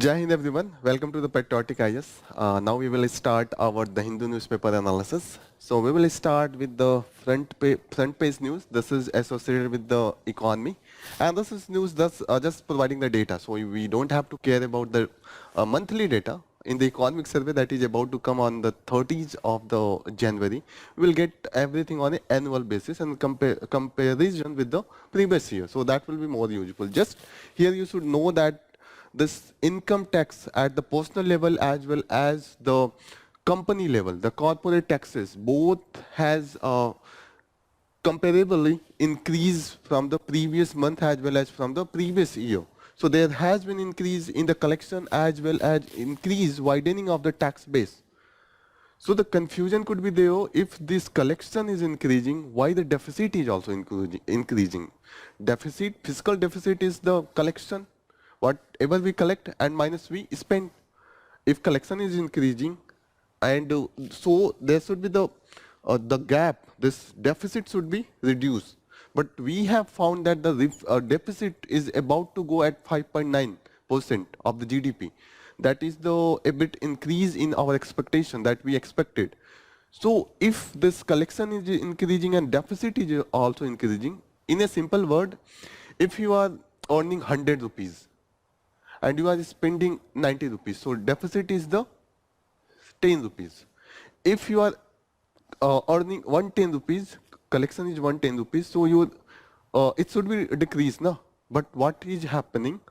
Jai Hind everyone, welcome to the Patriotic IAS. Now we will start our The Hindu newspaper analysis. So we will start with the front page news. This is associated with the economy, and this is news that's just providing the data. So we don't have to care about the monthly data. In the economic survey that is about to come on the 30th of the January, we will get everything on an annual basis and comparison with the previous year. So that will be more useful. Just here you should know that this income tax at the personal level as well as the company level, the corporate taxes, both has comparably increased from the previous month as well as from the previous year. So there has been increase in the collection as well as increase widening of the tax base. So the confusion could be there, if this collection is increasing, why the deficit is also increasing. Deficit, fiscal deficit is the collection, whatever we collect and minus we spend. If collection is increasing, and so there should be the gap, this deficit should be reduced. But we have found that the deficit is about to go at 5.9% of the GDP. That is a bit increase in our expectation that we expected. So if this collection is increasing and deficit is also increasing, in a simple word, if you are earning 100 rupees and you are spending 90 rupees, so deficit is the 10 rupees. If you are earning 110 rupees, collection is 110 rupees, so you it should be decreased, na? But what is happening?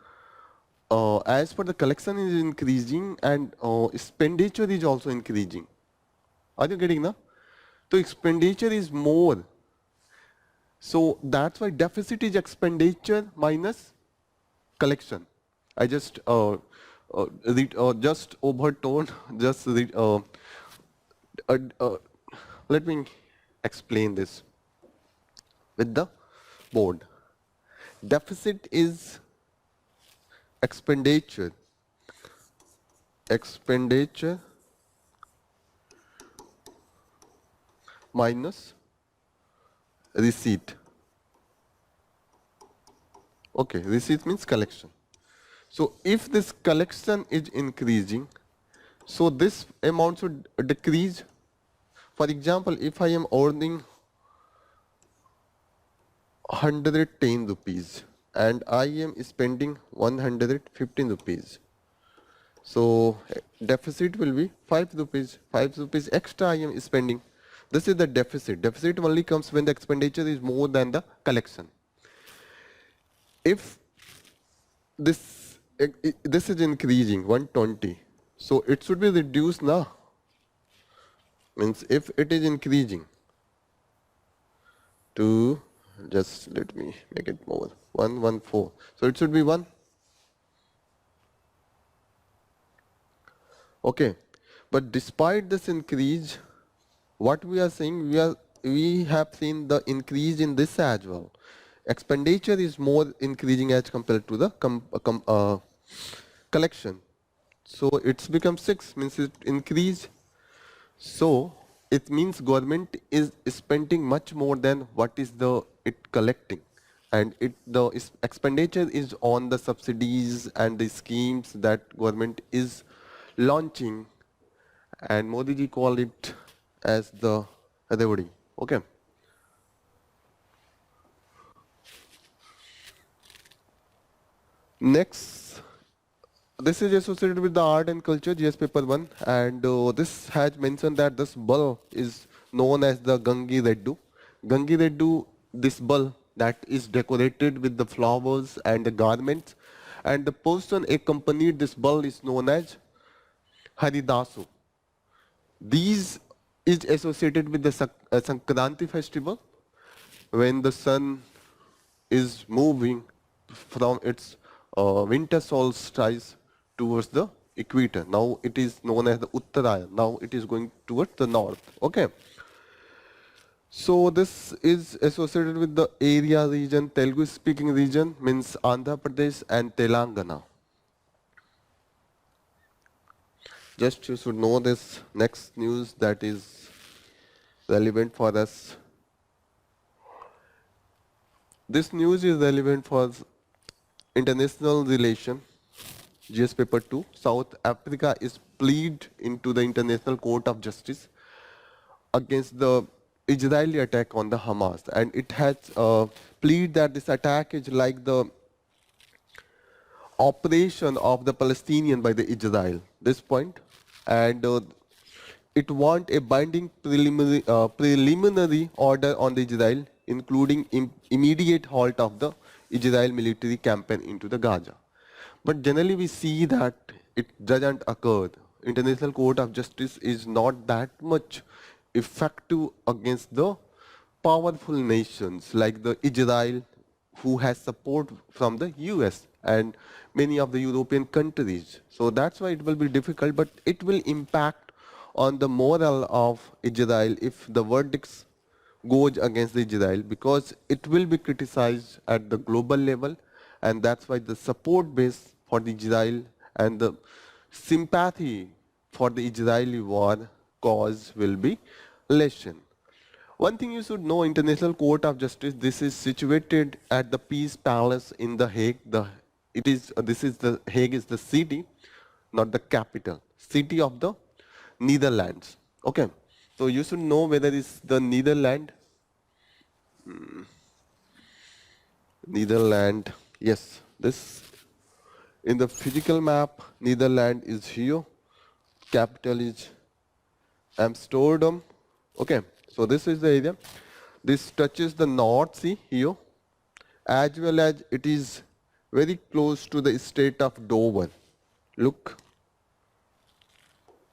As per the collection is increasing and expenditure is also increasing. Are you getting, na? So expenditure is more. So that's why deficit is expenditure minus collection. I just just overtone. Just let me explain this with the board. Deficit is expenditure minus receipt. Okay, receipt means collection. So if this collection is increasing, so this amount should decrease. For example, if I am earning 110 rupees and I am spending 115 rupees, so deficit will be 5 rupees. 5 rupees extra I am spending. This is the deficit. Deficit only comes when the expenditure is more than the collection. If this is increasing 120, so it should be reduced now. Means if it is increasing to, just let me make it more, 114, so it should be 1. Okay, but despite this increase, what we are saying, we have seen the increase in this as well. Expenditure is more increasing as compared to the collection. So it's become 6, means it increased. So it means government is spending much more than what is it collecting, and the expenditure is on the subsidies and the schemes that government is launching, and Modi ji called it as the revenue. Okay. Next, this is associated with the art and culture, GS paper 1, and this has mentioned that this bull is known as the Gangi Reddu. Gangi Reddu, this bull that is decorated with the flowers and the garments, and the person accompanied this bull is known as Haridasu. These is associated with the Sankranti festival, when the sun is moving from its winter solstice towards the equator. Now it is known as the Uttaraya. Now it is going towards the north. Okay. So this is associated with the area region, Telugu speaking region, means Andhra Pradesh and Telangana. Just you should know this next news that is relevant for us. This news is relevant for international relation. GS paper 2. South Africa is plead into the International Court of Justice against the Israeli attack on the Hamas, and it has plead that this attack is like the operation of the Palestinian by the Israel. This point, and it want a binding preliminary order on the Israel, including immediate halt of the Israel military campaign into the Gaza. But generally we see that it doesn't occur. International Court of Justice is not that much effective against the powerful nations like the Israel, who has support from the US and many of the European countries. So that's why it will be difficult, but it will impact on the moral of Israel if the verdicts goes against Israel, because it will be criticized at the global level, and that's why the support base for the Israel and the sympathy for the Israeli war cause will be lessened. One thing you should know, International Court of Justice, this is situated at the Peace Palace in The Hague. The Hague is the city, not the capital. City of the Netherlands. Okay. So you should know whether it's the Netherlands. Netherlands. Yes. This in the physical map, Netherlands is here. Capital is Amsterdam. Okay. So this is the area. This touches the North Sea here, as well as it is very close to the Strait of Dover. Look,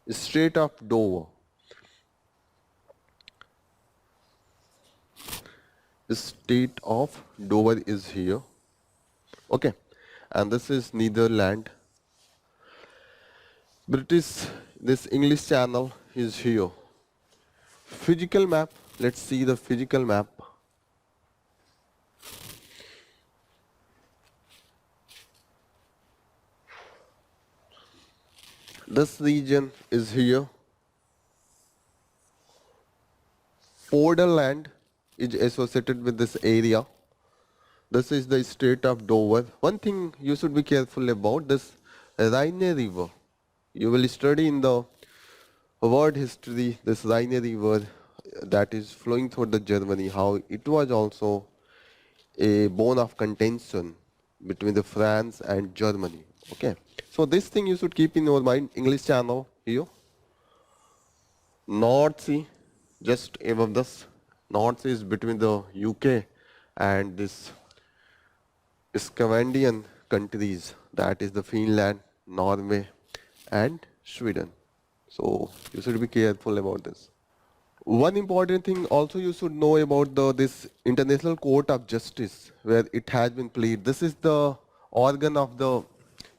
Strait of Dover. The Strait of Dover is here. Okay, and this is Netherlands. British, this English Channel is here. Physical map. Let's see the physical map. This region is here. Borderland is associated with this area. This is the Strait of Dover. One thing you should be careful about, this Rhine River. You will study in the world history this Rhine River that is flowing through the Germany, how it was also a bone of contention between the France and Germany. Okay, so this thing you should keep in your mind. English Channel here, North Sea, just above this. North Sea is between the UK and this Scandinavian countries, that is the Finland, Norway and Sweden. So you should be careful about this. One important thing also you should know about this International Court of Justice, where it has been played. This is the organ of the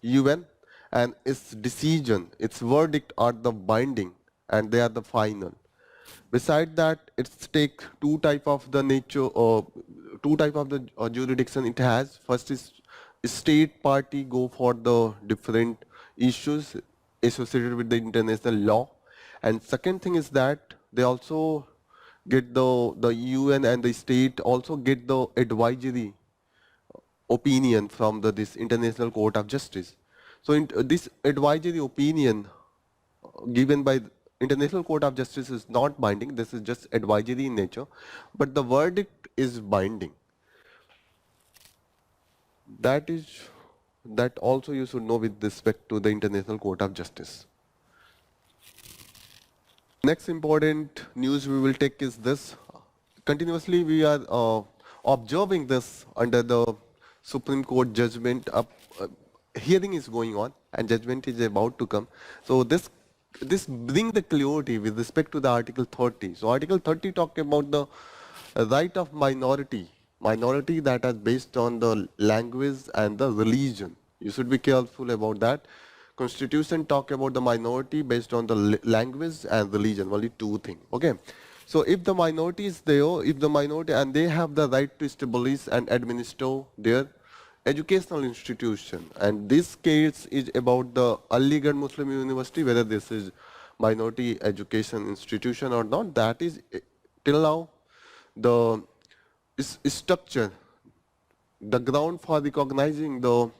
UN, and its decision, its verdict are the binding and they are the final. Beside that, it's take two type of the nature, two type of the jurisdiction it has. First is state party go for the different issues associated with the international law, and second thing is that they also get the UN and the state also get the advisory opinion from this International Court of Justice. So this advisory opinion given by the International Court of Justice is not binding. This is just advisory in nature, but the verdict is binding. That also you should know with respect to the International Court of Justice. Next important news we will take is this. Continuously we are observing this under the Supreme Court judgment. Hearing is going on and judgment is about to come. So this brings the clarity with respect to the Article 30. So Article 30 talk about the right of minority that are based on the language and the religion. You should be careful about that. Constitution talk about the minority based on the language and religion, only two things. Okay. So if the minority is there, if the minority and they have the right to establish and administer their educational institution, and this case is about the Aligarh Muslim University, whether this is minority education institution or not, that is till now the structure, the ground for recognizing the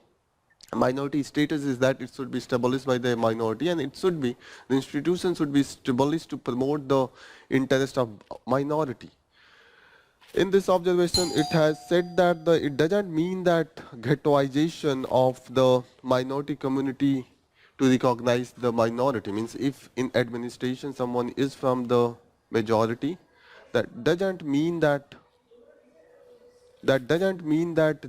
minority status is that it should be established by the minority, and it should be, the institution should be established to promote the interest of minority. In this observation, it has said that it doesn't mean that ghettoization of the minority community to recognize the minority. Means if in administration someone is from the majority, that doesn't mean that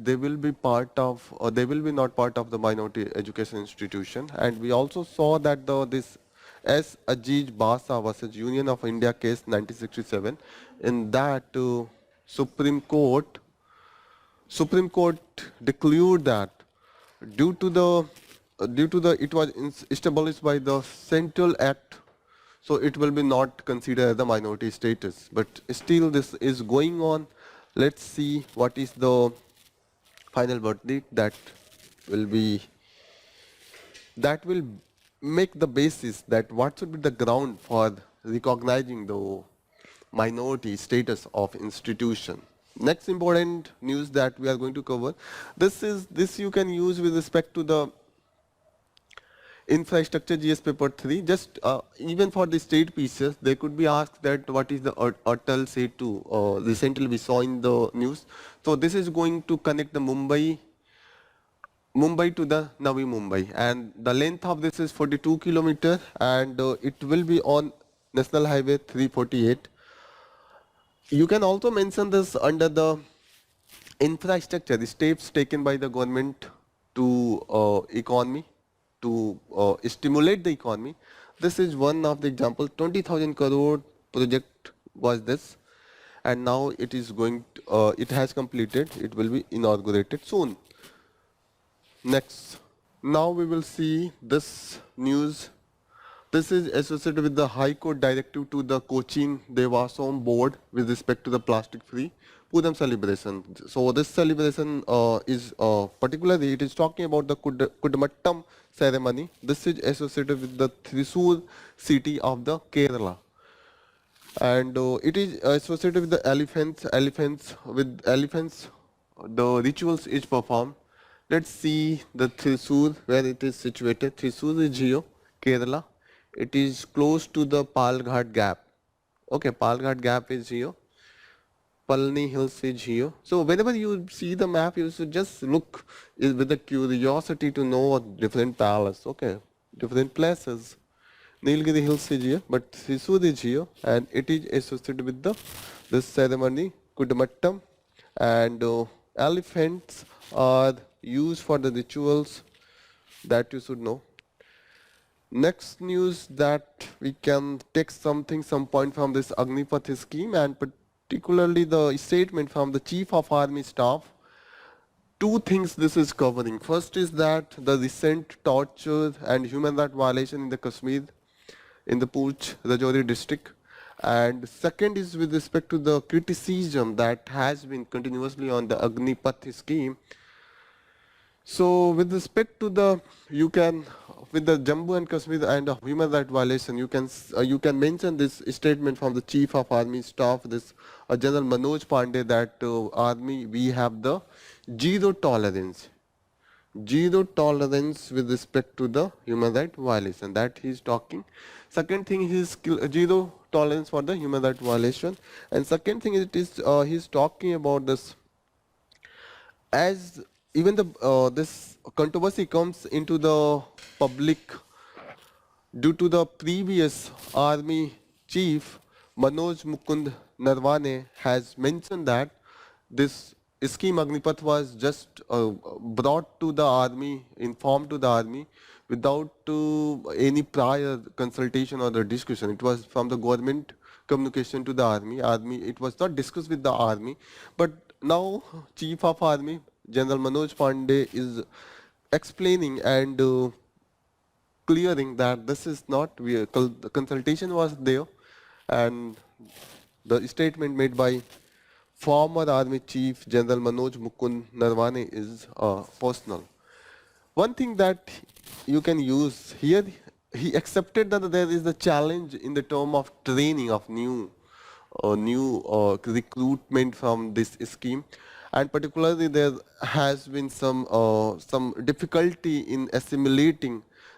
they will be part of, or they will be not part of the minority education institution. And we also saw that this S. Ajij Basa versus Union of India case 1967, in that Supreme Court declared that due to the it was established by the Central Act, so it will be not considered as the minority status. But still this is going on. Let's see what is the final verdict that will make the basis that what should be the ground for recognizing the minority status of institution. Next important news that we are going to cover, this you can use with respect to the infrastructure GS paper 3. Just even for the state pieces, they could be asked that what is the Atal Setu. Recently we saw in the news. So this is going to connect the Mumbai to the Navi Mumbai, and the length of this is 42 kilometers, and it will be on National Highway 348. You can also mention this under the infrastructure, the steps taken by the government to economy, to stimulate the economy. This is one of the example. 20,000 crore project was this, and now it is going to, it has completed. It will be inaugurated soon. Next, now we will see this news. This is associated with the High Court directive to the Cochin Devasom board with respect to the plastic-free Puram celebration. So this celebration is particularly, it is talking about the Kudamattam ceremony. This is associated with the Thrissur city of the Kerala, and it is associated with the elephants. With elephants, the rituals is performed. Let's see the Thrissur, where it is situated. Thrissur is here, Kerala. It is close to the Palghat Gap. Okay, Palghat Gap is here. Palni Hills is here. So whenever you see the map, you should just look with the curiosity to know different palace. Okay, different places. Nilgiri Hills is here, but Thrissur is here, and it is associated with this ceremony, Kudamattam, and elephants are used for the rituals that you should know. Next news that we can take some point from this Agnipath scheme, and particularly the statement from the Chief of Army Staff. Two things this is covering. First is that the recent torture and human rights violation in the Kashmir, in the Poonch, Rajouri district. And second is with respect to the criticism that has been continuously on the Agnipath scheme. So with respect to the, with the Jammu and Kashmir and human rights violation, you can mention this statement from the Chief of Army Staff, this General Manoj Pandey, that Army, we have the zero tolerance with respect to the human rights violation, that he is talking. Second thing is zero tolerance for the human rights violation, and second thing it is he is talking about this, as even this controversy comes into the public due to the previous army chief Manoj Mukund Narwane has mentioned that this scheme Agnipath was just brought to the army, informed to the army without any prior consultation or the discussion. It was from the government communication to the army. It was not discussed with the army, but now Chief of Army General Manoj Pandey is explaining and clearing that this is not, the consultation was there, and the statement made by former Army Chief General Manoj Mukund Narwane is personal. One thing that you can use here, he accepted that there is a challenge in the term of training of new recruitment from this scheme, and particularly there has been some difficulty in assimilating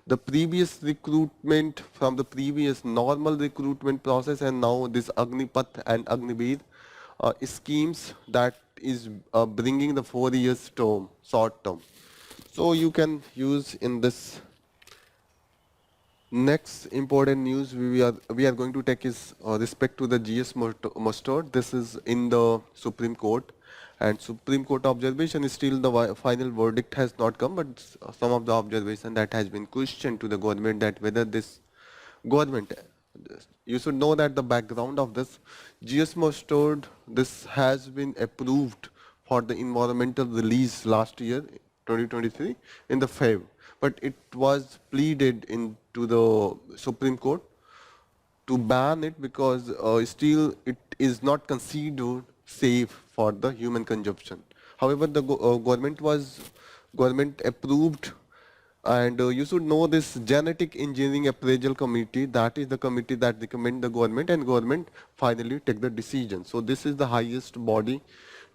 the previous recruitment from the previous normal recruitment process and now this Agnipath and Agniveer schemes that is bringing the 4 years term, short term. So you can use in this. Next important news we are going to take is respect to the GS mustard. This is in the Supreme Court, and Supreme Court observation is still the final verdict has not come, but some of the observation that has been questioned to the government that whether this government, you should know that the background of this GS mustard, this has been approved for the environmental release last year 2023 in the Feb, but it was pleaded into the Supreme Court to ban it because still it is not considered safe for the human consumption. However, the government approved, and you should know this genetic engineering appraisal committee, that is the committee that recommend the government, and government finally take the decision. So this is the highest body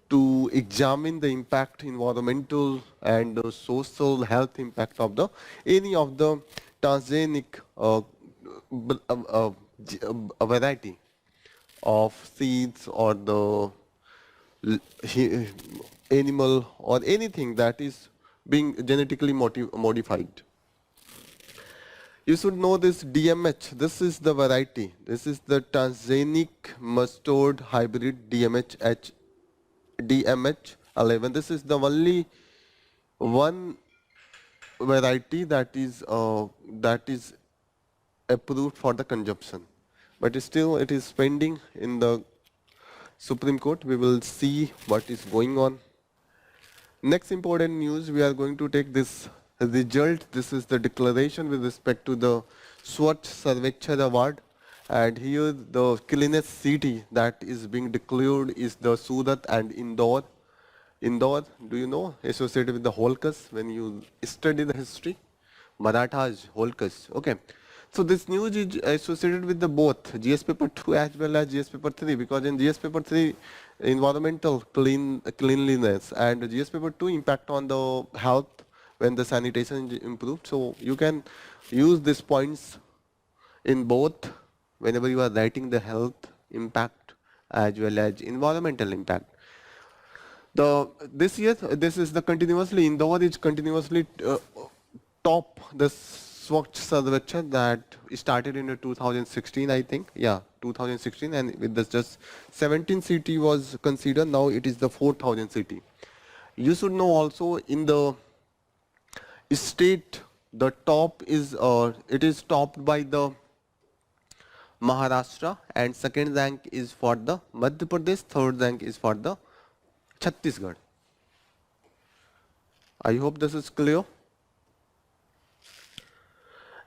to examine the impact, environmental and social health impact of the any of the transgenic a variety of seeds or the animal or anything that is being genetically modified. You should know this DMH. This is the variety. This is the transgenic mustard hybrid DMH11. This is the only one variety that is approved for the consumption, but still it is pending in the Supreme Court. We will see what is going on. Next important news, we are going to take this result. This is the declaration with respect to the Swachh Survekshan award, and here the cleanest city that is being declared is the Surat and Indore. Indore, do you know, associated with the Holkas when you study the history? Marathas, Holkas, okay. So this news is associated with the both GS paper 2 as well as GS paper 3, because in GS paper 3 environmental cleanliness and GS paper 2 impact on the health when the sanitation is improved. So you can use these points in both whenever you are writing the health impact as well as environmental impact. This year, this is the continuously, Indore is continuously top the Swachh Survekshan that started in 2016, I think. Yeah, 2016, and with this just 17 city was considered. Now it is the 4,000 city. You should know also in the state, the top is it is topped by the Maharashtra, and second rank is for the Madhya Pradesh, third rank is for the Chhattisgarh. I hope this is clear.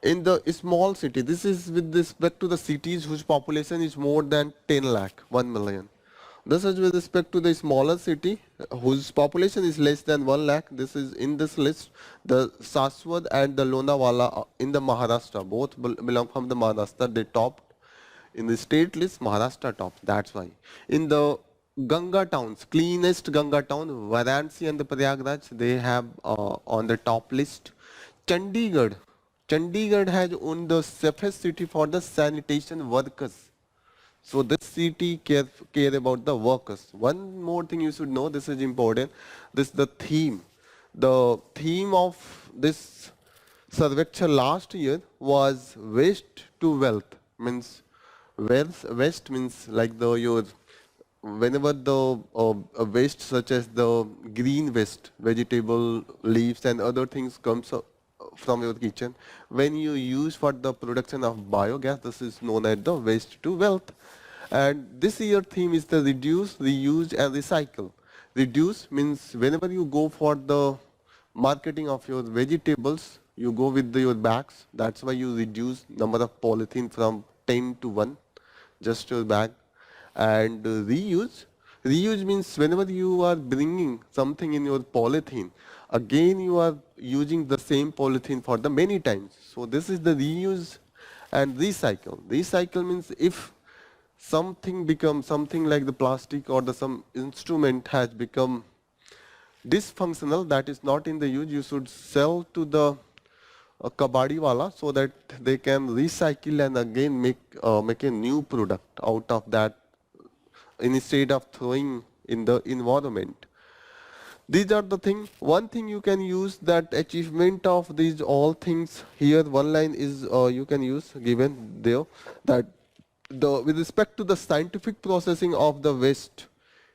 In the small city, this is with respect to the cities whose population is more than 10 lakh, 1 million. This is with respect to the smaller city whose population is less than 1 lakh. This is in this list, the Saswad and the Lonavala in the Maharashtra, both belong from the Maharashtra, they topped. In the state list, Maharashtra tops, that's why. In the Ganga towns, cleanest Ganga town, Varanasi and the Prayagraj, they have on the top list. Chandigarh has owned the safest city for the sanitation workers. So this city care about the workers. One more thing you should know, this is important. This is the theme. The theme of this Survekshan last year was waste to wealth. Means waste means like whenever the waste such as the green waste, vegetable leaves and other things comes from your kitchen, when you use for the production of biogas, this is known as the waste to wealth. And this year theme is the reduce, reuse and recycle. Reduce means whenever you go for the marketing of your vegetables, you go with your bags. That's why you reduce number of polythene from 10 to 1, just your bag. And reuse means whenever you are bringing something in your polythene, again you are using the same polythene for the many times. So this is the reuse and recycle. Recycle means if something becomes something like the plastic or some instrument has become dysfunctional, that is not in the use, you should sell to the kabadi wala so that they can recycle and again make a new product out of that instead of throwing in the environment. These are the thing. One thing you can use that achievement of these all things here. One line is you can use given there that with respect to the scientific processing of the waste,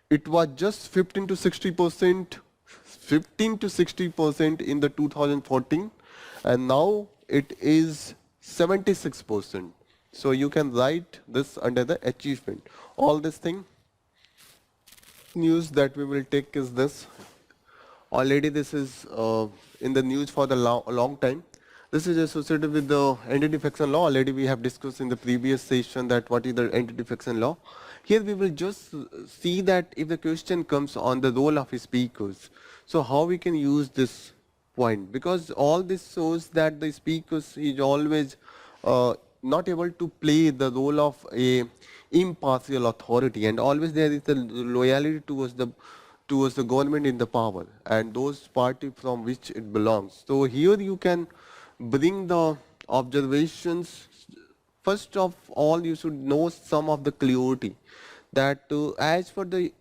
it was just 15 to 60%, 15 to 60% in the 2014, and now it is 76%. So you can write this under the achievement. All this thing news that we will take is this. Already this is in the news for the long time. This is associated with the Anti-Defection Law. Already we have discussed in the previous session that what is the Anti-Defection Law. Here we will just see that if the question comes on the role of speakers, so how we can use this point, because all this shows that the speakers is always not able to play the role of a impartial authority, and always there is the loyalty towards the government in the power and those party from which it belongs. So here you can bring the observations. First of all, you should know some of the clarity that as for the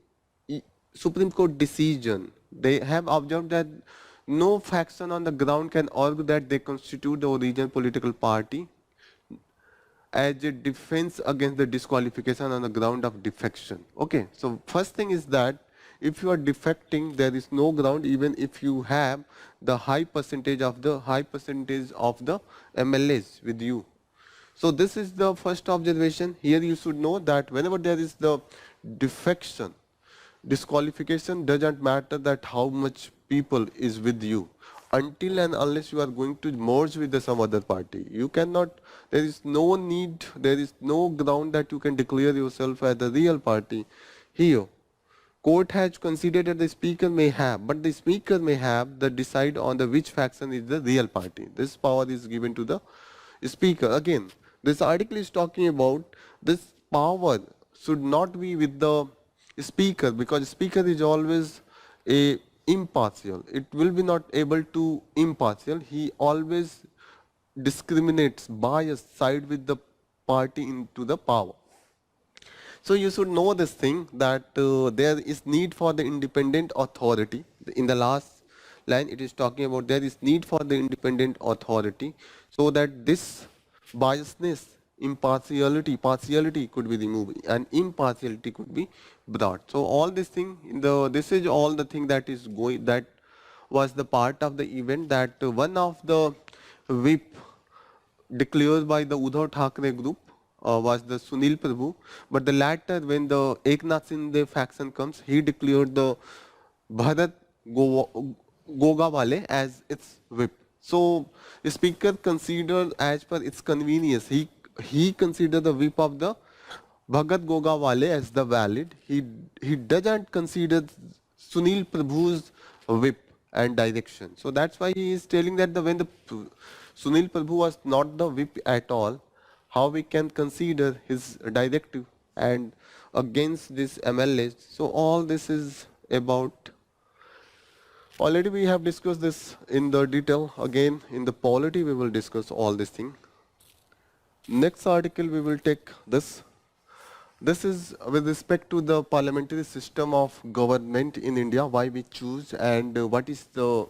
Supreme Court decision, they have observed that no faction on the ground can argue that they constitute the original political party as a defense against the disqualification on the ground of defection. Okay, so first thing is that if you are defecting, there is no ground even if you have the high percentage of the MLAs with you. So this is the first observation. Here you should know that whenever there is the defection, disqualification doesn't matter that how much people is with you, until and unless you are going to merge with some other party. You cannot, there is no need, there is no ground that you can declare yourself as the real party. Here, court has considered that the speaker may have, but the speaker may have the decide on the which faction is the real party. This power is given to the speaker. Again, this article is talking about this power should not be with the speaker, because speaker is always a impartial. It will be not able to impartial. He always discriminates, bias, side with the party into the power. So you should know this thing that there is need for the independent authority. In the last line it is talking about there is need for the independent authority so that this biasness, partiality could be removed and impartiality could be brought. So all this thing, this is all the thing that is going, that was the part of the event, that one of the whip declared by the Uddhav Thackeray group was the Sunil Prabhu, but the latter, when the Eknath Shinde faction comes, he declared the Bharat Gogawale as its whip. So the speaker considered as per its convenience, he considered the whip of the Bhagat Gogawale as the valid. He doesn't consider Sunil Prabhu's whip and direction. So that's why he is telling that when the Sunil Prabhu was not the whip at all, how we can consider his directive and against this MLA. So all this is about, already we have discussed this in the detail. Again in the polity we will discuss all this thing. Next article we will take this. This is with respect to the parliamentary system of government in India, why we choose and what is the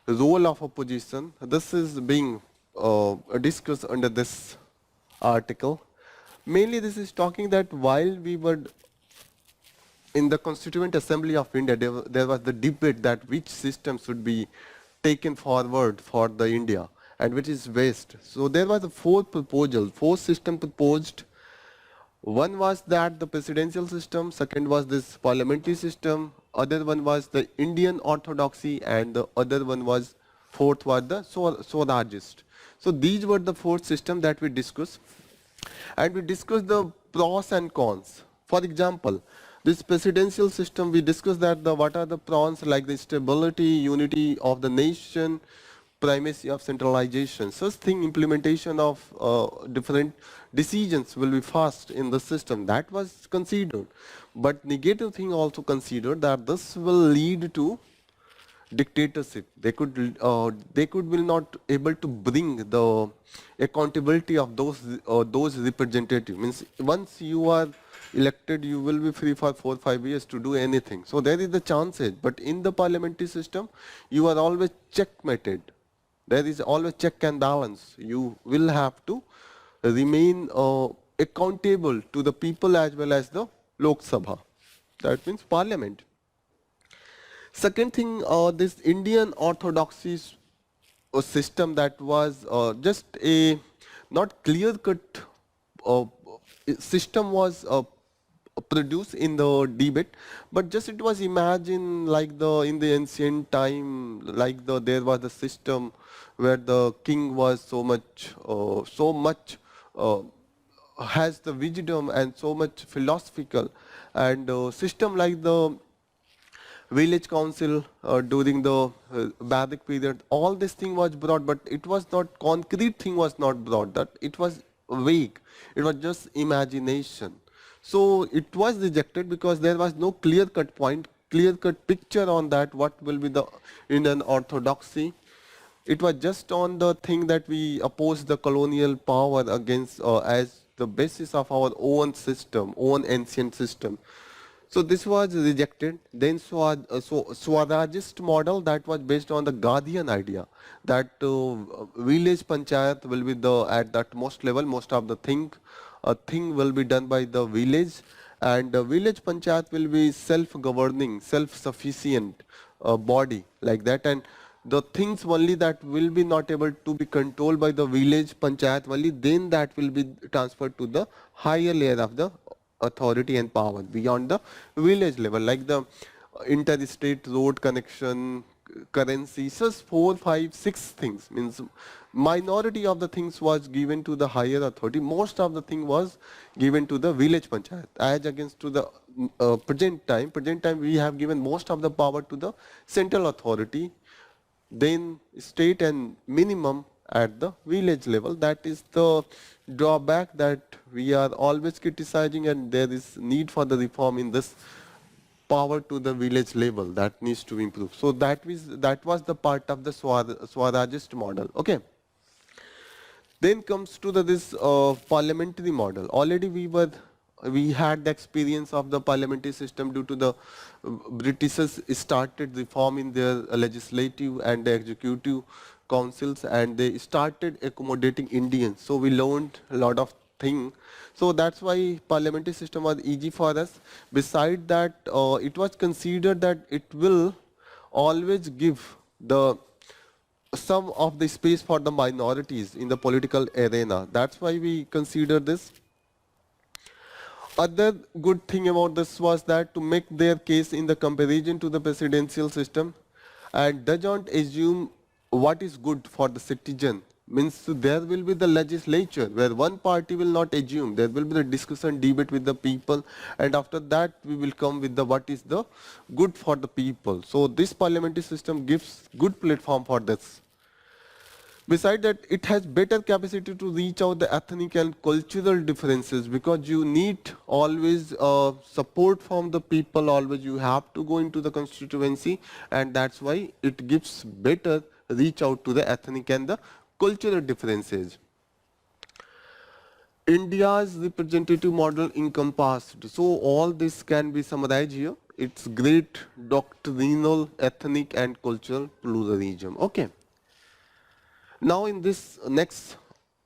role of opposition. This is being discussed under this article. Mainly this is talking that while we were in the Constituent Assembly of India, there was the debate that which system should be taken forward for the India and which is best. So there was a four system proposed. One was that the presidential system, second was this parliamentary system, other one was the Indian orthodoxy, and the other one was, fourth was the Swarajist. So these were the four systems that we discussed, and we discussed the pros and cons. For example, this presidential system, we discussed that what are the pros, like the stability, unity of the nation, primacy of centralization. Such thing, implementation of different decisions will be fast in the system. That was considered. But negative thing also considered, that this will lead to dictatorship. They could will not able to bring the accountability of those representatives. Means once you are elected, you will be free for 4 or 5 years to do anything. So there is the chances. But in the parliamentary system, you are always checkmated. There is always check and balance. You will have to remain accountable to the people as well as the Lok Sabha. That means parliament. Second thing, this Indian orthodoxy system that was just a not clear-cut uh, system was produced in the debate, but just it was imagined like in the ancient time, like there was a system where the king was so much uh, has the wisdom and so much philosophical, and system like the village council during the Vedic period, all this thing was brought, but it was not concrete thing was not brought. That it was vague. It was just imagination. So it was rejected because there was no clear-cut point, clear-cut picture on that. What will be the Indian orthodoxy? It was just on the thing that we oppose the colonial power against as the basis of our own system, own ancient system. So this was rejected. Then Swarajist model that was based on the Guardian idea that village panchayat will be at that most level, most of the thing will be done by the village, and the village panchayat will be self-governing, self-sufficient body like that, and the things only that will be not able to be controlled by the village panchayat only, then that will be transferred to the higher layer of the authority and power beyond the village level, like the interstate road connection, currency, just 4, 5, 6 things. Means minority of the things was given to the higher authority. Most of the thing was given to the village panchayat. As against to the present time, we have given most of the power to the central authority, then state, and minimum at the village level. That is the drawback that we are always criticizing, and there is need for the reform in this power to the village level that needs to improve. So that was the part of the Swarajist model. Okay. Then comes to this parliamentary model. Already we had the experience of the parliamentary system due to the Britishers started reforming their legislative and the executive councils, and they started accommodating Indians. So we learned a lot of things. So that's why parliamentary system was easy for us. Beside that, it was considered that it will always give some of the space for the minorities in the political arena. That's why we consider this. Other good thing about this was that to make their case in the comparison to the presidential system, and doesn't assume what is good for the citizen. Means there will be the legislature where one party will not assume. There will be the discussion, debate with the people, and after that we will come with the what is the good for the people. So this parliamentary system gives good platform for this. Besides that, it has better capacity to reach out the ethnic and cultural differences, because you need always support from the people, always you have to go into the constituency, and that's why it gives better reach out to the ethnic and the cultural differences. India's representative model encompassed. So all this can be summarized here. It's great doctrinal, ethnic and cultural pluralism. Okay. Now in this next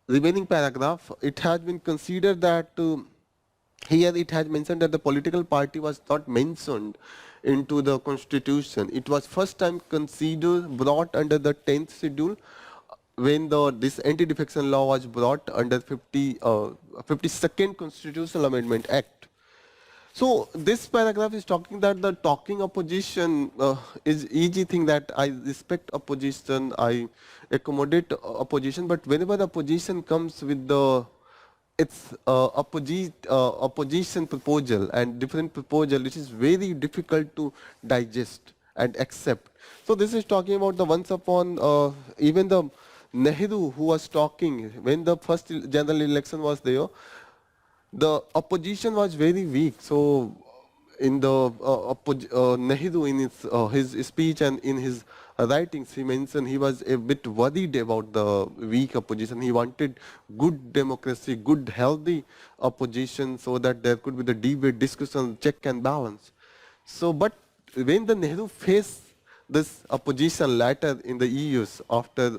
remaining paragraph, it has been considered that here it has mentioned that the political party was not mentioned into the constitution. It was first time considered, brought under the 10th schedule when this Anti-Defection Law was brought under 52nd Constitutional Amendment Act. So this paragraph is talking that the talking opposition is easy thing, that I respect opposition, I accommodate opposition, but whenever the opposition comes with its opposition proposal and different proposal, it is very difficult to digest and accept. So this is talking about the once upon even the Nehru who was talking when the first general election was there. The opposition was very weak, so in the Nehru in his speech and in his writings, he mentioned he was a bit worried about the weak opposition. He wanted good democracy, good healthy opposition, so that there could be the debate, discussion, check and balance. So, but when the Nehru faced this opposition later in the EUs after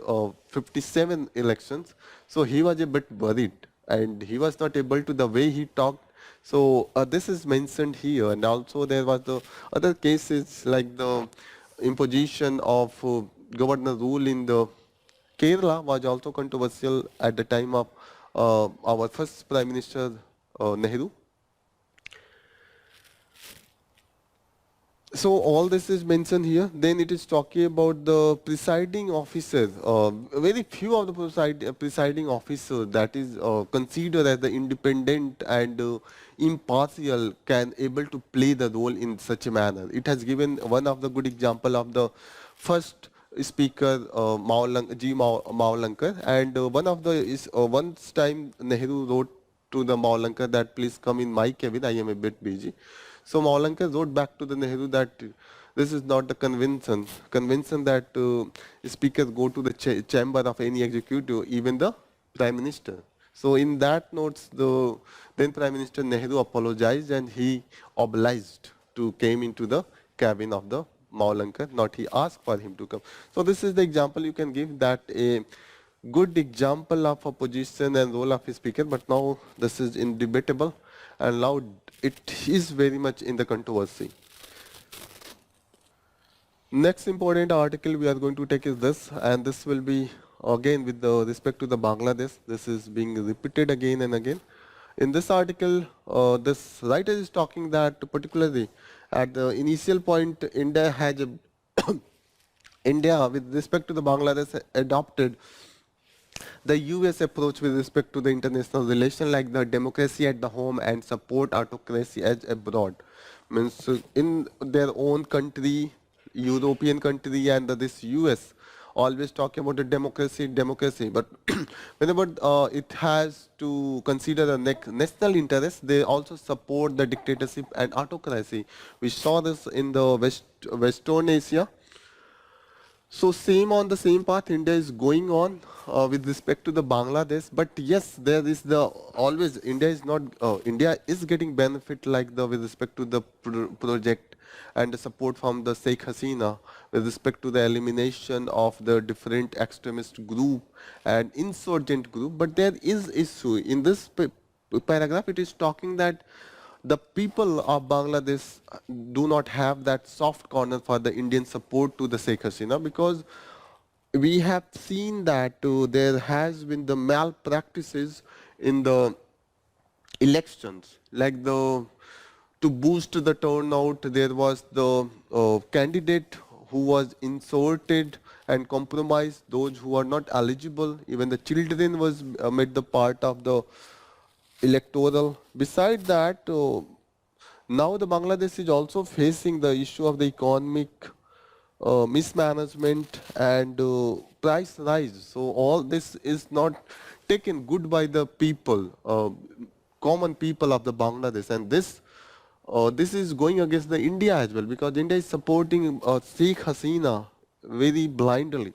57 elections, so he was a bit worried and he was not able to the way he talked. So this is mentioned here, and also there was the other cases like the imposition of governor rule in the Kerala was also controversial at the time of our first Prime Minister Nehru. So all this is mentioned here. Then it is talking about the presiding officer. Very few of the presiding officers that is considered as the independent and impartial can able to play the role in such a manner. It has given one of the good example of the first speaker Maulankar, and one of the is once time Nehru wrote to the Maulankar that please come in my cabin, I am a bit busy. So Maulankar wrote back to the Nehru that this is not the convention that speakers go to the chamber of any executive, even the Prime Minister. So in that notes, the then Prime Minister Nehru apologized and he obliged to came into the cabin of the Maulankar, not he asked for him to come. So this is the example you can give, that a good example of opposition and role of a speaker, but now this is indebatable and now it is very much in the controversy. Next important article we are going to take is this, and this will be again with the respect to the Bangladesh. This is being repeated again and again. In this article, this writer is talking that particularly at the initial point, India has India with respect to the Bangladesh adopted the US approach with respect to the international relation, like the democracy at the home and support autocracy as abroad. Means in their own country, European country and this US always talk about the democracy, but whenever it has to consider the national interest, they also support the dictatorship and autocracy. We saw this in the Western Asia. So same on the same path India is going on with respect to the Bangladesh, but yes, there is the always India is not India is getting benefit like the with respect to the project and the support from the Sheikh Hasina with respect to the elimination of the different extremist group and insurgent group. But there is issue in this paragraph. It is talking that the people of Bangladesh do not have that soft corner for the Indian support to the Sheikh Hasina, because we have seen that there has been the malpractices in the elections, like the to boost the turnout, there was the candidate who was insulted and compromised those who are not eligible. Even the children was made the part of the electoral. Beside that, now the Bangladesh is also facing the issue of the economic mismanagement and price rise. So all this is not taken good by the people, common people of the Bangladesh, and this is going against the India as well, because India is supporting Sheikh Hasina very blindly.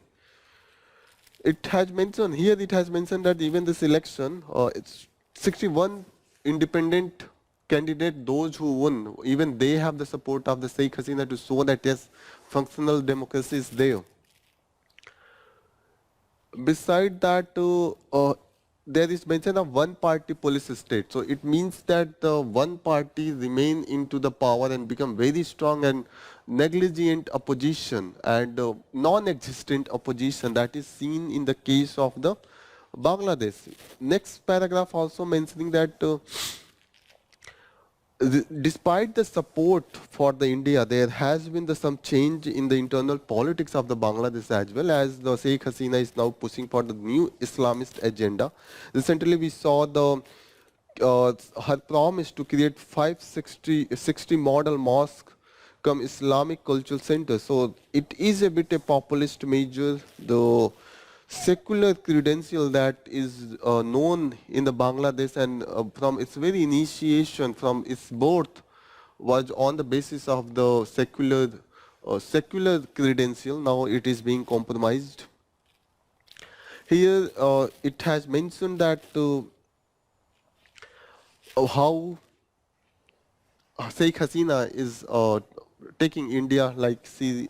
It has mentioned here. It has mentioned that even this election, it's 61 independent candidate, those who won, even they have the support of the Sheikh Hasina to show that yes, functional democracy is there. Beside that, there is mention of one party police state. So it means that the one party remain into the power and become very strong, and negligent opposition and non-existent opposition that is seen in the case of the Bangladesh. Next paragraph also mentioning that despite the support for the India, there has been some change in the internal politics of the Bangladesh as well, as the Sheikh Hasina is now pushing for the new Islamist agenda. Recently, we saw the her promise to create 60 model mosque come Islamic cultural center. So it is a bit a populist measure. The secular credential that is known in the Bangladesh, and from its very initiation, from its birth, was on the basis of the secular credential. Now it is being compromised. Here it has mentioned that how Sheikh Hasina is taking India, like she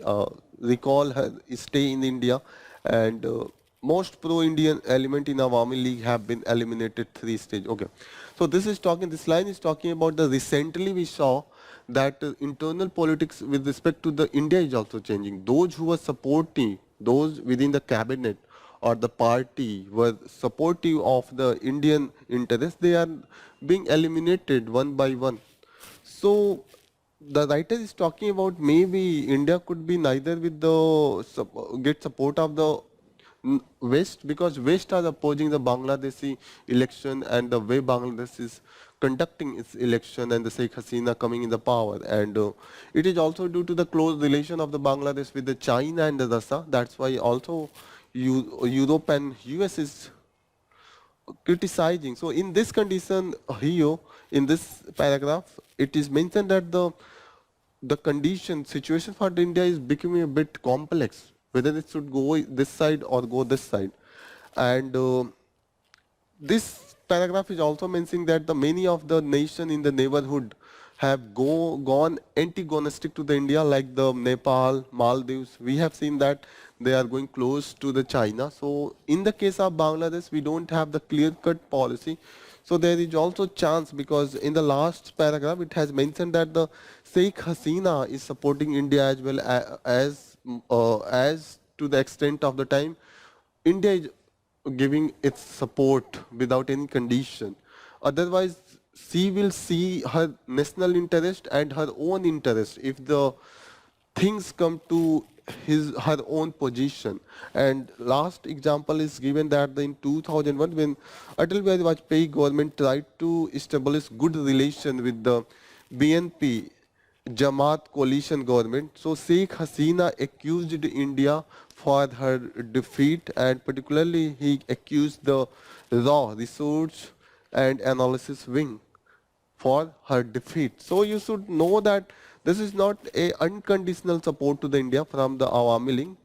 recall her stay in India, and most pro-Indian element in Awami League have been eliminated 3 stage. Okay, so this is talking. This line is talking about the recently we saw that internal politics with respect to the India is also changing. Those who were supporting, those within the cabinet or the party were supportive of the Indian interest, they are being eliminated one by one. So the writer is talking about maybe India could be neither with the get support of the West, because West are opposing the Bangladeshi election and the way Bangladesh is conducting its election and the Sheikh Hasina coming in the power, and it is also due to the close relation of the Bangladesh with the China and the Russia. That's why also Europe and US is criticizing. So in this condition here, in this paragraph, it is mentioned that the condition situation for India is becoming a bit complex, whether it should go this side or go this side. And this paragraph is also mentioning that the many of the nation in the neighborhood have gone antagonistic to the India, like the Nepal, Maldives. We have seen that they are going close to the China. So in the case of Bangladesh, we don't have the clear-cut policy. So there is also chance, because in the last paragraph it has mentioned that the Sheikh Hasina is supporting India as well as to the extent of the time India is giving its support without any condition. Otherwise, she will see her national interest and her own interest if the things come to her own position. And last example is given that in 2001, when Atal Bihari Vajpayee government tried to establish good relation with the BNP Jamaat coalition government. So Sheikh Hasina accused India for her defeat, and particularly he accused the raw research and analysis wing for her defeat. So you should know that this is not a unconditional support to the India from the Awami League.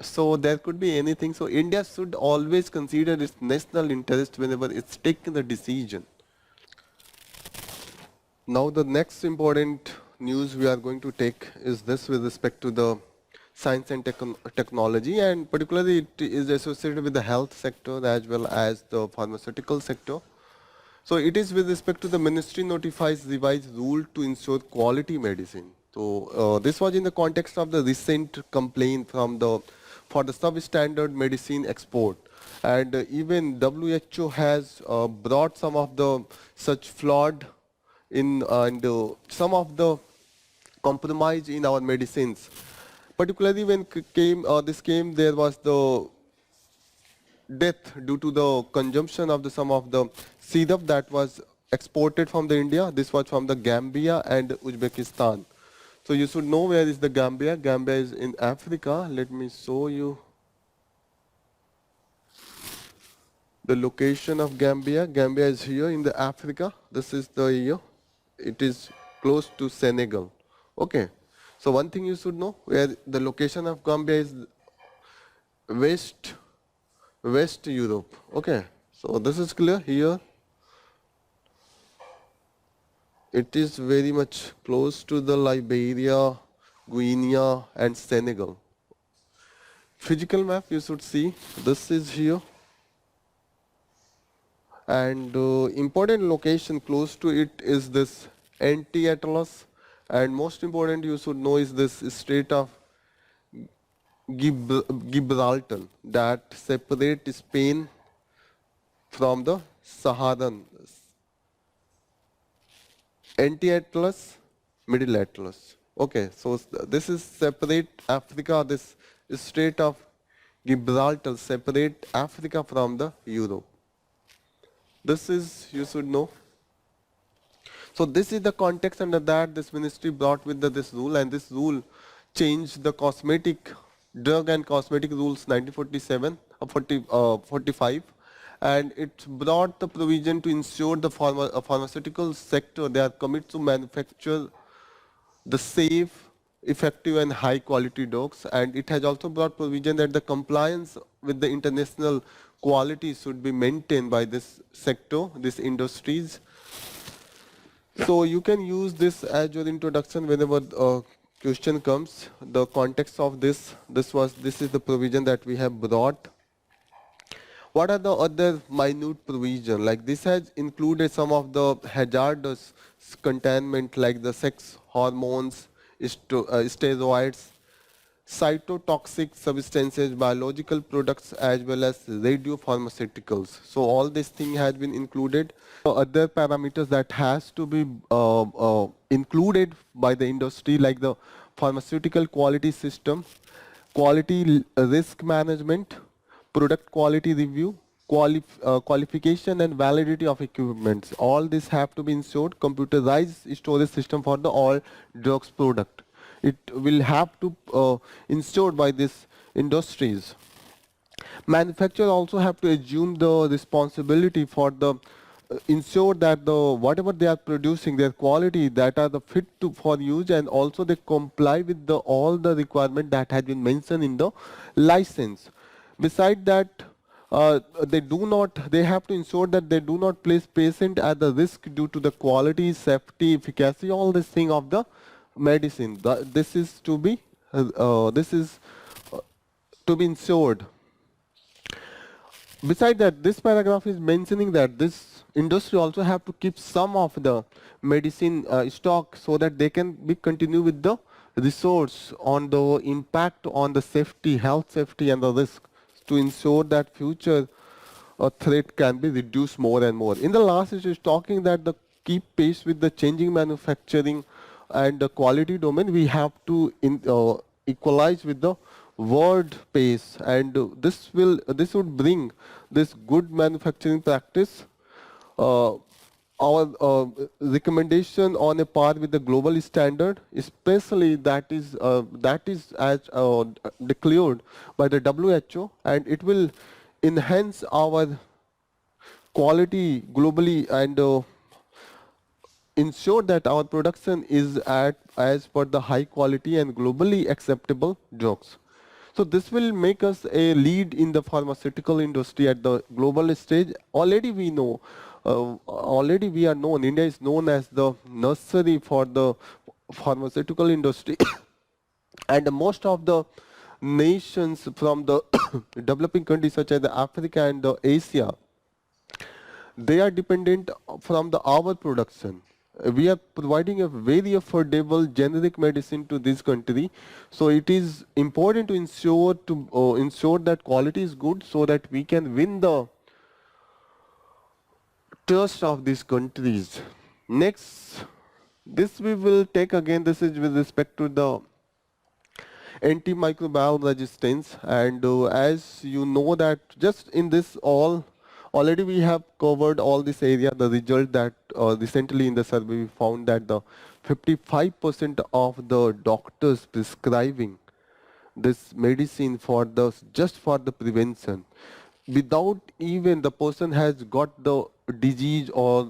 So there could be anything. So India should always consider its national interest whenever it's taking the decision. Now the next important news we are going to take is this with respect to the science and technology, and particularly it is associated with the health sector as well as the pharmaceutical sector. So it is with respect to the ministry notifies revised rule to ensure quality medicine. So this was in the context of the recent complaint from for the substandard medicine export, and even WHO has brought some of the such flawed in and some of the compromise in our medicines. Particularly when this came, there was the death due to the consumption of some of the syrup that was exported from the India. This was from the Gambia and Uzbekistan. So you should know where is the Gambia. Gambia is in Africa. Let me show you the location of Gambia. Gambia is here in the Africa. This is the year. It is close to Senegal. Okay. So one thing you should know, where the location of Gambia is West Europe. Okay. So this is clear here. It is very much close to the Liberia, Guinea and Senegal. Physical map you should see. This is here. And important location close to it is this Anti-Atlas, and most important you should know is this Strait of Gibraltar that separates Spain from the Saharan. Anti-Atlas, Middle Atlas. Okay, so this is separate Africa, this Strait of Gibraltar separate Africa from the Europe. This is, you should know. So this is the context under that this ministry brought with this rule, and this rule changed the cosmetic, drug and cosmetic rules 1947, 45, and it brought the provision to ensure the pharmaceutical sector, they are committed to manufacture the safe, effective and high quality drugs, and it has also brought provision that the compliance with the international quality should be maintained by this sector, these industries. So you can use this as your introduction whenever a question comes. The context of this is the provision that we have brought. What are the other minute provision? Like this has included some of the hazardous contaminant like the sex hormones, steroids, cytotoxic substances, biological products as well as radiopharmaceuticals. So all this thing has been included. Other parameters that has to be included by the industry like the pharmaceutical quality system, quality risk management, product quality review, qualification and validity of equipments. All this have to be ensured. Computerized storage system for the all drugs product. It will have to ensured by these industries. Manufacturers also have to assume the responsibility for the ensure that the whatever they are producing, their quality that are the fit to for use, and also they comply with the all the requirement that has been mentioned in the license. Beside that, they have to ensure that they do not place patient at the risk due to the quality, safety, efficacy, all this thing of the medicine. This is to be to be ensured. Beside that, this paragraph is mentioning that this industry also have to keep some of the medicine stock so that they can be continue with the resource on the impact on the safety, health safety and the risk to ensure that future threat can be reduced more and more. In the last it is talking that the keep pace with the changing manufacturing and the quality domain, we have to equalize with the world pace, and this would bring this good manufacturing practice. Our recommendation on a par with the global standard, especially that is as declared by the WHO, and it will enhance our quality globally and ensure that our production is at as per the high quality and globally acceptable drugs. So this will make us a lead in the pharmaceutical industry at the global stage. Already we know, already we are known, India is known as the nursery for the pharmaceutical industry. And most of the nations from the developing countries such as Africa and Asia, they are dependent from the our production. We are providing a very affordable generic medicine to this country, so it is important to ensure that quality is good so that we can win the trust of these countries. Next, this we will take again. This is with respect to the antimicrobial resistance, and as you know that just in this all already we have covered all this area. The result that recently in the survey we found that the 55% of the doctors prescribing this medicine for the just for the prevention, without even the person has got the disease or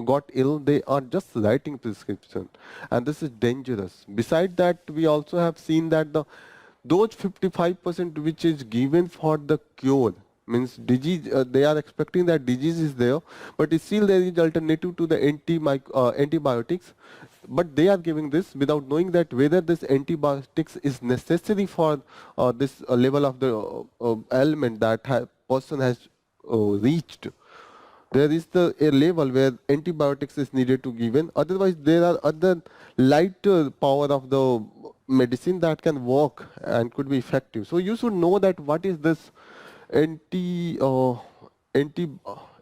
got ill, they are just writing prescription, and this is dangerous. Beside that, we also have seen that the those 55% which is given for the cure means disease, they are expecting that disease is there, but still there is alternative to the antibiotics, but they are giving this without knowing that whether this antibiotics is necessary for this level of the ailment that person has reached. There is a level where antibiotics is needed to given. Otherwise, there are other lighter power of the medicine that can work and could be effective. So you should know that what is this anti anti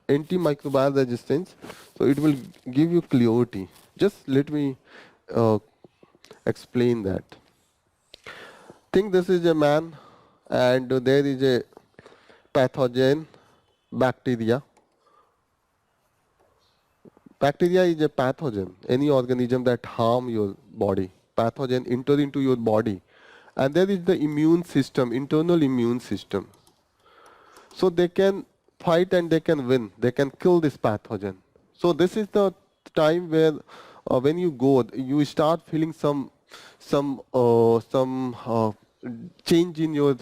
antimicrobial resistance. So it will give you clarity. Just let me explain that. Think this is a man, and there is a pathogen, bacteria. Bacteria is a pathogen, any organism that harm your body. Pathogen enter into your body. And there is the immune system, internal immune system. So they can fight and they can win. They can kill this pathogen. So this is the time where when you go, you start feeling some change in your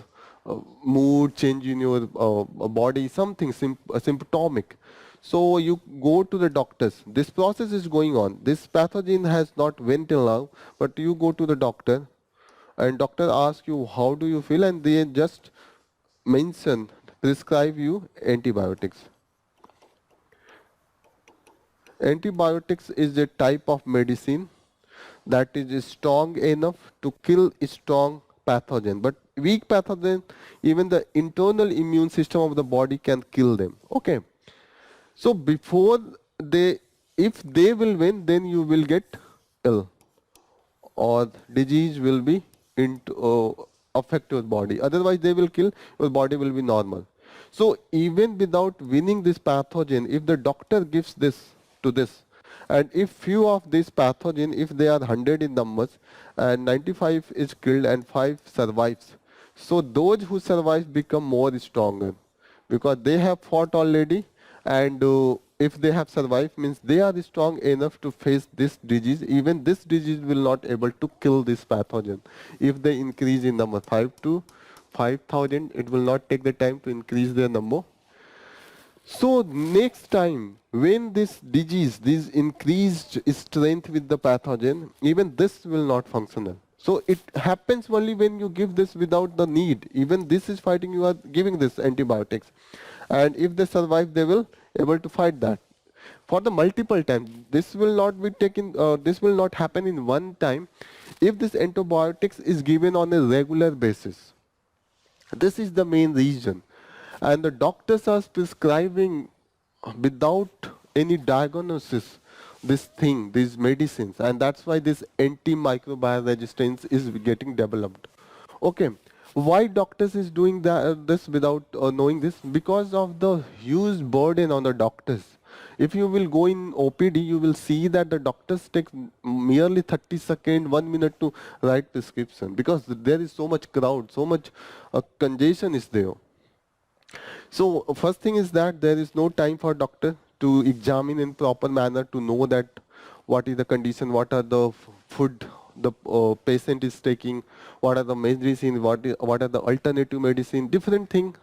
mood, change in your body, something symptomatic. So you go to the doctors. This process is going on. This pathogen has not went till now, but you go to the doctor and doctor asks you how do you feel, and they just mention, prescribe you antibiotics. Antibiotics is a type of medicine that is strong enough to kill a strong pathogen. But weak pathogen, even the internal immune system of the body can kill them. Okay. So before they, if they will win, then you will get ill, or disease will be into affect your body. Otherwise, they will kill, your body will be normal. So even without winning this pathogen, if the doctor gives this to this, and if few of these pathogen, if they are 100 in numbers, and 95 is killed and 5 survives, so those who survive become more stronger because they have fought already, and if they have survived means they are strong enough to face this disease. Even this disease will not able to kill this pathogen. If they increase in number 5 to 5,000, it will not take the time to increase their number. So next time when this disease, this increased strength with the pathogen, even this will not functional. So it happens only when you give this without the need. Even this is fighting, you are giving this antibiotics. And if they survive, they will able to fight that. For the multiple times, this will not be taken, this will not happen in one time. If this antibiotics is given on a regular basis, this is the main reason. And the doctors are prescribing without any diagnosis this thing, these medicines, and that's why this antimicrobial resistance is getting developed. Okay, why doctors is doing that, this without knowing this? Because of the huge burden on the doctors. If you will go in OPD, you will see that the doctors take merely 30 seconds, 1 minute to write prescription because there is so much crowd, so much congestion is there. So first thing is that there is no time for doctor to examine in proper manner to know that what is the condition, what are the food the patient is taking, what are the medicine, what are the alternative medicine, different thing.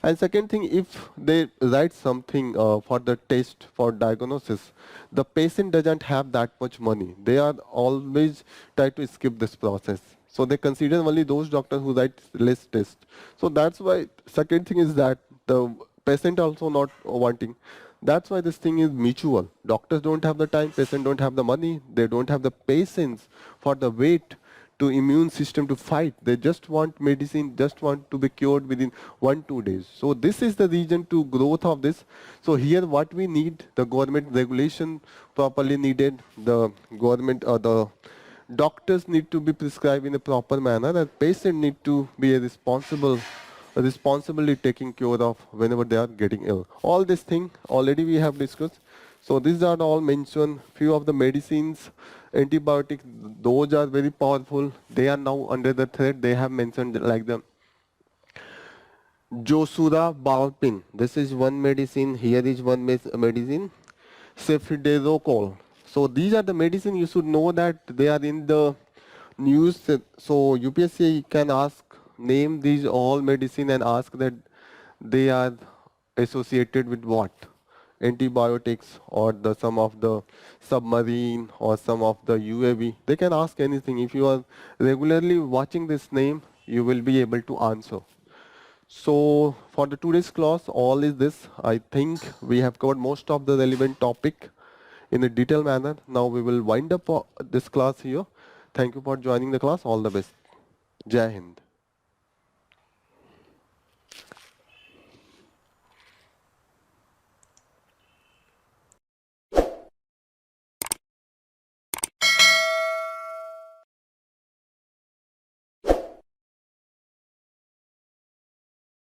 And second thing, if they write something for the test, for diagnosis, the patient doesn't have that much money. They are always try to skip this process. So they consider only those doctors who write less tests. So that's why second thing is that the patient also not wanting. That's why this thing is mutual. Doctors don't have the time, patient don't have the money, they don't have the patience for the wait to immune system to fight. They just want medicine, just want to be cured within 1-2 days. So this is the reason to growth of this. So here what we need, the government regulation properly needed, the government or the doctors need to be prescribed in a proper manner, and patient need to be a responsibly taking care of whenever they are getting ill. All this thing already we have discussed. So these are all mentioned. Few of the medicines, antibiotics, those are very powerful. They are now under the threat. They have mentioned like the Josudabalpin. This is one medicine. Here is one medicine. Cefidezocol. So these are the medicine you should know that they are in the news. So UPSC can ask, name these all medicine and ask that they are associated with what? Antibiotics or the some of the submarine or some of the UAV. They can ask anything. If you are regularly watching this name, you will be able to answer. So for the today's class, all is this. I think we have covered most of the relevant topic in a detailed manner. Now we will wind up this class here. Thank you for joining the class. All the best. Jai Hind.